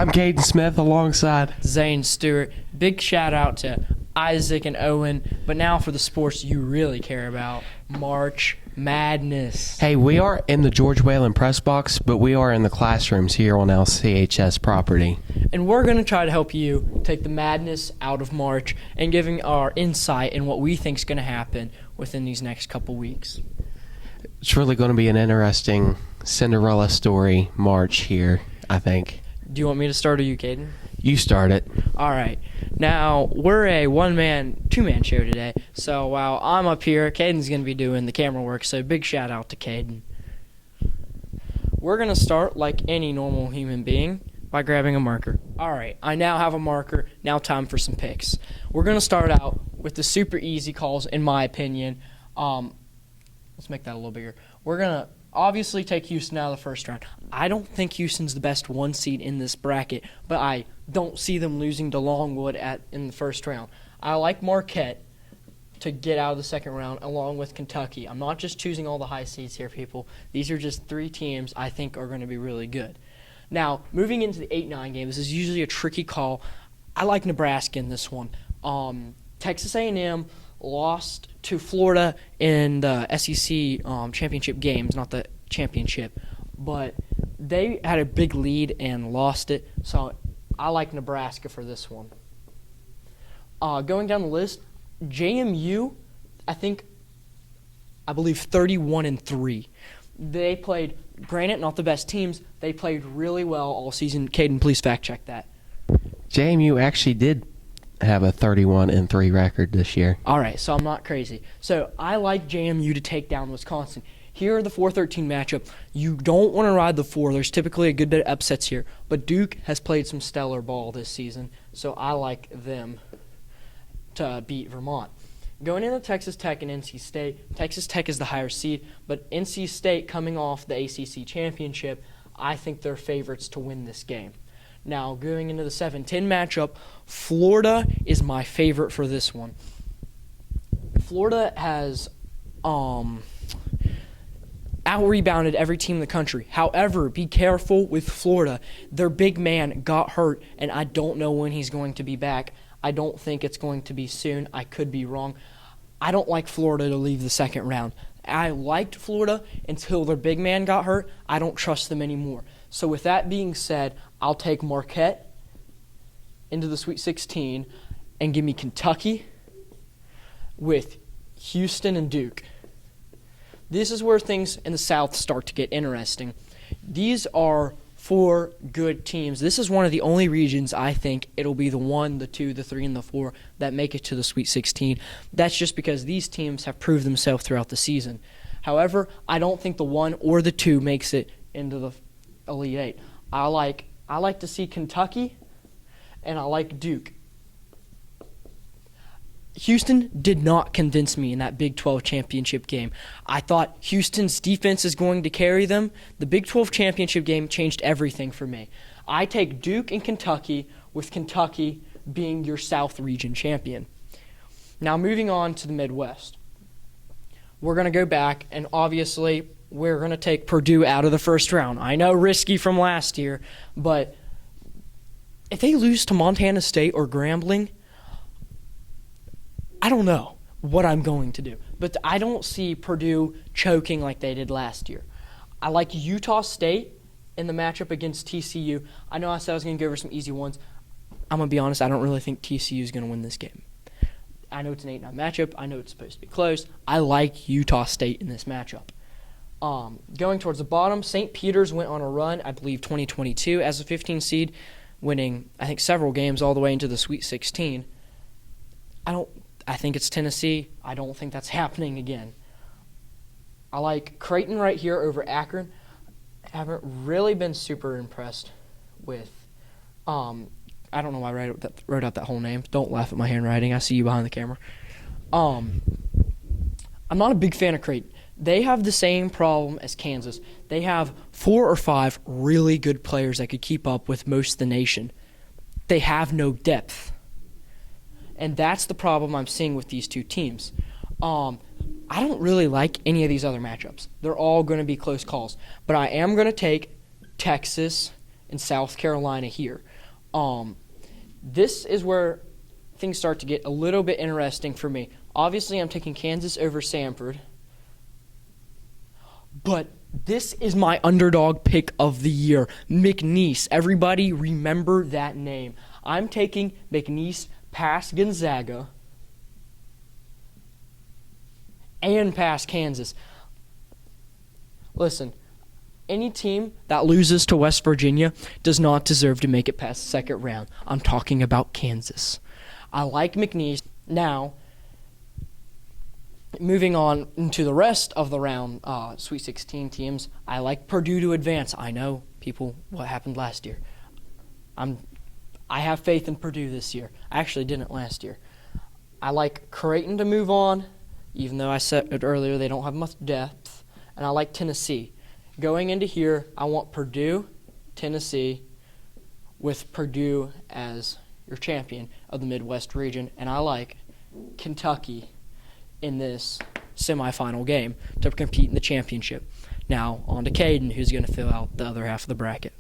I'm Cayden Smith alongside Zane Stewart. Big shout out to Isaac and Owen. But now for the sports you really care about, March Madness. Hey, we are in the George Whalen press box, but we are in the classrooms here on LCHS property. And we're going to try to help you take the madness out of March and giving our insight in what we think is going to happen within these next couple weeks. It's really going to be an interesting Cinderella story March here, I think. Do you want me to start or you, Cayden? You start it. All right. Now, we're a two-man show today. So while I'm up here, Cayden's going to be doing the camera work. So big shout out to Cayden. We're going to start like any normal human being by grabbing a marker. All right. I now have a marker. Now time for some picks. We're going to start out with the super easy calls, in my opinion. Let's make that a little bigger. We're going to obviously take Houston out of the first round. I don't think Houston's the best one seed in this bracket, but I don't see them losing to Longwood in the first round. I like Marquette to get out of the second round along with Kentucky. I'm not just choosing all the high seeds here, people. These are just three teams I think are going to be really good. Now, moving into the 8-9 game, this is usually a tricky call. I like Nebraska in this one. Texas A&M lost to Florida in the SEC championship games, not the championship, but they had a big lead and lost it, so I like Nebraska for this one. Going down the list, JMU, I believe 31-3. They played, granted, not the best teams, they played really well all season. Cayden, please fact check that. JMU actually did have a 31-3 record this year. All right, so I'm not crazy. So I like JMU to take down Wisconsin. Here are the 4-13 matchup. You don't want to ride the 4. There's typically a good bit of upsets here, but Duke has played some stellar ball this season, so I like them to beat Vermont. Going into Texas Tech and NC State, Texas Tech is the higher seed, but NC State coming off the ACC championship, I think they're favorites to win this game. Now, going into the 7-10 matchup, Florida is my favorite for this one. Florida has out-rebounded every team in the country. However, be careful with Florida. Their big man got hurt, and I don't know when he's going to be back. I don't think it's going to be soon. I could be wrong. I don't like Florida to leave the second round. I liked Florida until their big man got hurt. I don't trust them anymore. So with that being said, I'll take Marquette into the Sweet 16 and give me Kentucky with Houston and Duke. This is where things in the South start to get interesting. These are four good teams. This is one of the only regions I think it'll be the 1, the 2, the 3, and the 4 that make it to the Sweet 16. That's just because these teams have proved themselves throughout the season. However, I don't think the 1 or the 2 makes it into the Elite 8. I like to see Kentucky, and I like Duke. Houston did not convince me in that Big 12 championship game. I thought Houston's defense is going to carry them. The Big 12 championship game changed everything for me. I take Duke and Kentucky, with Kentucky being your South region champion. Now moving on to the Midwest. We're going to go back, and obviously we're going to take Purdue out of the first round. I know, risky from last year, but if they lose to Montana State or Grambling, I don't know what I'm going to do. But I don't see Purdue choking like they did last year. I like Utah State in the matchup against TCU. I know I said I was going to go over some easy ones. I'm going to be honest, I don't really think TCU is going to win this game. I know it's an 8-9 matchup. I know it's supposed to be close. I like Utah State in this matchup. Going towards the bottom, St. Peter's went on a run, I believe 2022, as a 15 seed, winning, I think, several games all the way into the Sweet 16. I think it's Tennessee. I don't think that's happening again. I like Creighton right here over Akron. I haven't really been super impressed with I don't know why I wrote out that whole name. Don't laugh at my handwriting. I see you behind the camera. I'm not a big fan of Creighton. They have the same problem as Kansas. They have 4 or 5 really good players that could keep up with most of the nation. They have no depth. And that's the problem I'm seeing with these two teams. I don't really like any of these other matchups. They're all going to be close calls. But I am going to take Texas in South Carolina here. This is where things start to get a little bit interesting for me. Obviously, I'm taking Kansas over Samford. But this is my underdog pick of the year, McNeese. Everybody remember that name. I'm taking McNeese past Gonzaga and past Kansas. Listen, any team that loses to West Virginia does not deserve to make it past the second round. I'm talking about Kansas. I like McNeese. Now, moving on into the rest of the round, Sweet 16 teams, I like Purdue to advance. I know, people, what happened last year. I have faith in Purdue this year. I actually didn't last year. I like Creighton to move on, even though I said it earlier they don't have much depth. And I like Tennessee. Going into here, I want Purdue, Tennessee, with Purdue as your champion of the Midwest region. And I like Kentucky in this semifinal game to compete in the championship. Now, on to Cayden, who's going to fill out the other half of the bracket.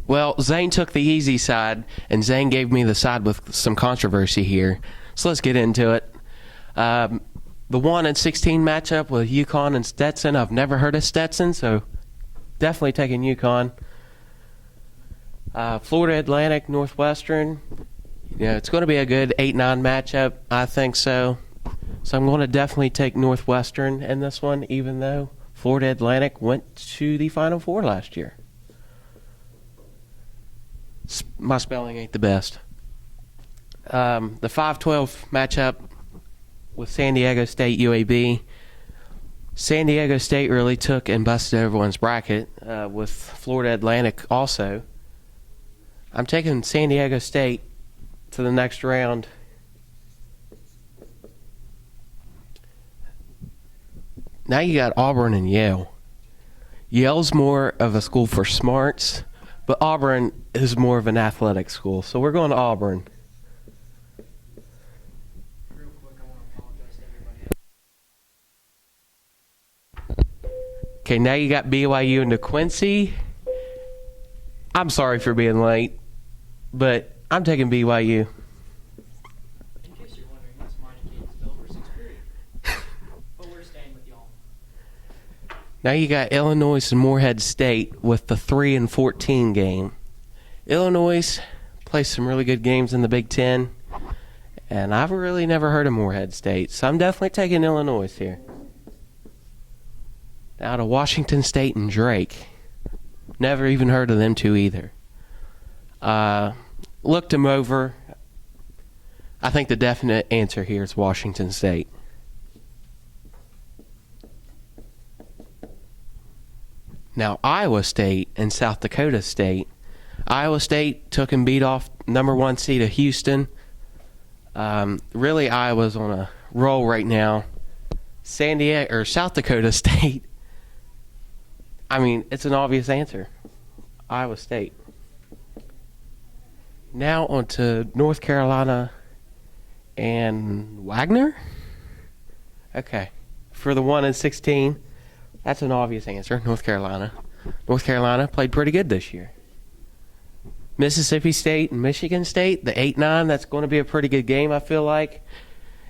Well, Zane took the easy side, and Zane gave me the side with some controversy here. So let's get into it. The 1 and 16 matchup with UConn and Stetson. I've never heard of Stetson, so definitely taking UConn. Florida Atlantic, Northwestern. It's going to be a good 8-9 matchup. I think so. So I'm going to definitely take Northwestern in this one, even though Florida Atlantic went to the Final Four last year. My spelling ain't the best. The 5-12 matchup with San Diego State UAB. San Diego State really took and busted everyone's bracket with Florida Atlantic also. I'm taking San Diego State to the next round. Now you got Auburn and Yale. Yale's more of a school for smarts, but Auburn is more of an athletic school. So we're going to Auburn. Real quick, I want to apologize to everybody. Okay, now you got BYU and DeQuincy. I'm sorry for being late, but I'm taking BYU. In case you're wondering, that's mine and Cayden's bill for 6th period. But we're staying with y'all. Now you got Illinois and Morehead State with the 3 and 14 game. Illinois plays some really good games in the Big Ten, and I've really never heard of Morehead State, so I'm definitely taking Illinois here. Now to Washington State and Drake. Never even heard of them two either. Looked them over. I think the definite answer here is Washington State. Now Iowa State and South Dakota State. Iowa State took and beat off number 1 seed of Houston. Really, Iowa's on a roll right now. South Dakota State. I mean, it's an obvious answer. Iowa State. Now on to North Carolina and Wagner. Okay, for the 1 and 16, that's an obvious answer. North Carolina. North Carolina played pretty good this year. Mississippi State and Michigan State, the 8-9, that's going to be a pretty good game, I feel like.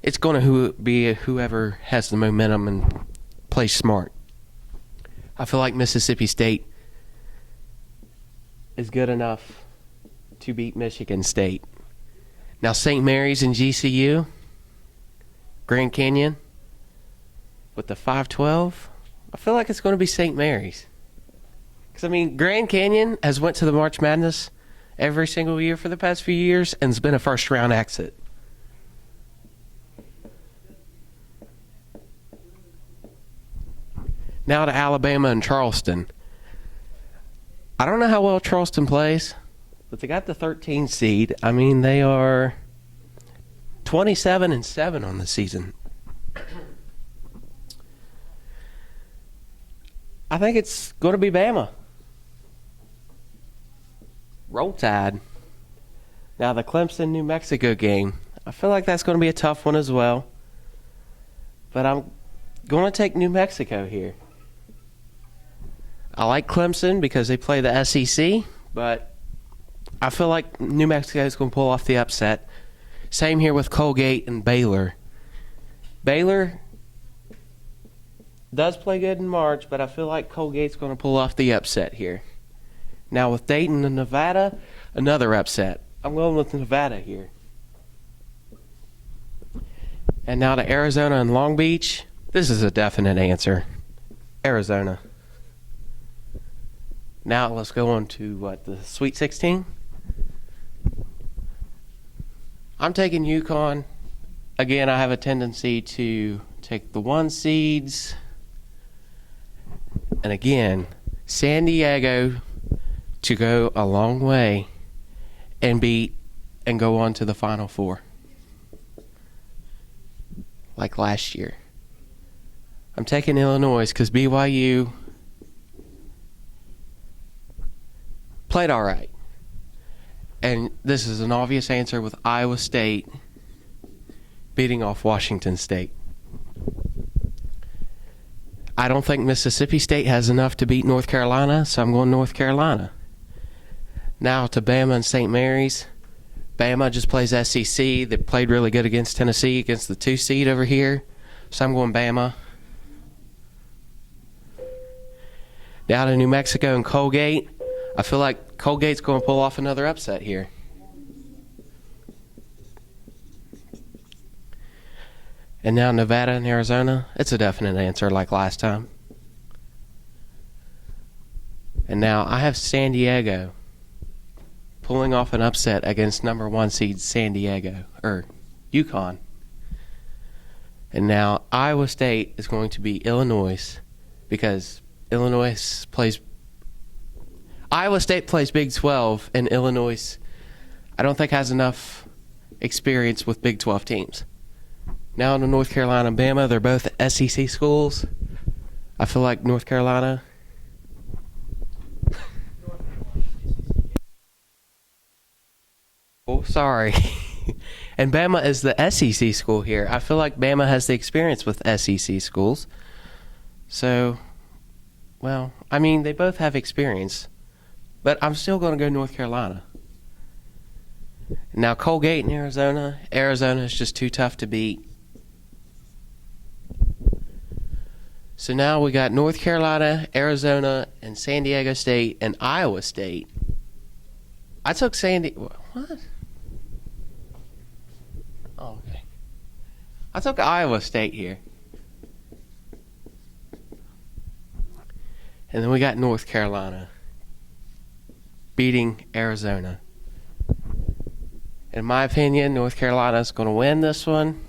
It's going to be whoever has the momentum and plays smart. I feel like Mississippi State is good enough to beat Michigan State. Now St. Mary's and GCU, Grand Canyon, with the 5-12, I feel like it's going to be St. Mary's. Because, I mean, Grand Canyon has went to the March Madness every single year for the past few years and has been a first-round exit. Now to Alabama and Charleston. I don't know how well Charleston plays, but they got the 13 seed. I mean, they are 27-7 on the season. I think it's going to be Bama. Roll Tide. Now the Clemson-New Mexico game. I feel like that's going to be a tough one as well. But I'm going to take New Mexico here. I like Clemson because they play the SEC, but I feel like New Mexico is going to pull off the upset. Same here with Colgate and Baylor. Baylor does play good in March, but I feel like Colgate's going to pull off the upset here. Now with Dayton and Nevada, another upset. I'm going with Nevada here. And now to Arizona and Long Beach. This is a definite answer. Arizona. Now let's go on to the Sweet 16. I'm taking UConn. Again, I have a tendency to take the 1 seeds. And again, San Diego to go a long way and beat and go on to the Final Four. Like last year. I'm taking Illinois because BYU played all right. And this is an obvious answer with Iowa State beating off Washington State. I don't think Mississippi State has enough to beat North Carolina, so I'm going North Carolina. Now to Bama and St. Mary's. Bama just plays SEC. They played really good against Tennessee, against the 2 seed over here. So I'm going Bama. Now to New Mexico and Colgate. I feel like Colgate's going to pull off another upset here. And now Nevada and Arizona. It's a definite answer like last time. And now I have San Diego pulling off an upset against number 1 seed San Diego, or UConn. And now Iowa State is going to be Illinois because Iowa State plays Big 12, and Illinois, I don't think, has enough experience with Big 12 teams. Now to North Carolina and Bama, they're both SEC schools. I feel like North Carolina. Oh, sorry. And Bama is the SEC school here. I feel like Bama has the experience with SEC schools. So, well, I mean, they both have experience. But I'm still going to go North Carolina. Now, Colgate and Arizona. Arizona is just too tough to beat. So now we got North Carolina, Arizona, and San Diego State, and Iowa State. I took what? Oh, okay. I took Iowa State here. And then we got North Carolina beating Arizona. In my opinion, North Carolina's going to win this one.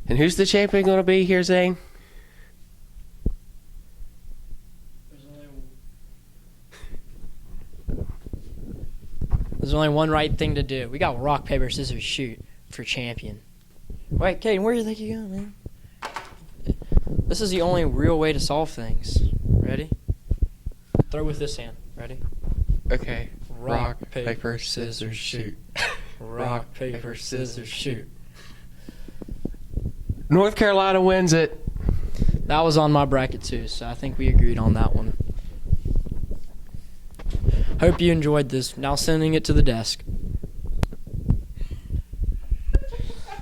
And who's the champion going to be here, Zane? There's only one right thing to do. We got rock, paper, scissors, shoot for champion. Wait, Cayden, where do you think you're going, man? This is the only real way to solve things. Ready? Throw with this hand. Ready? Okay. Rock, paper, scissors, shoot. Rock, paper, scissors, shoot. North Carolina wins it. That was on my bracket too, so I think we agreed on that one. Hope you enjoyed this. Now sending it to the desk.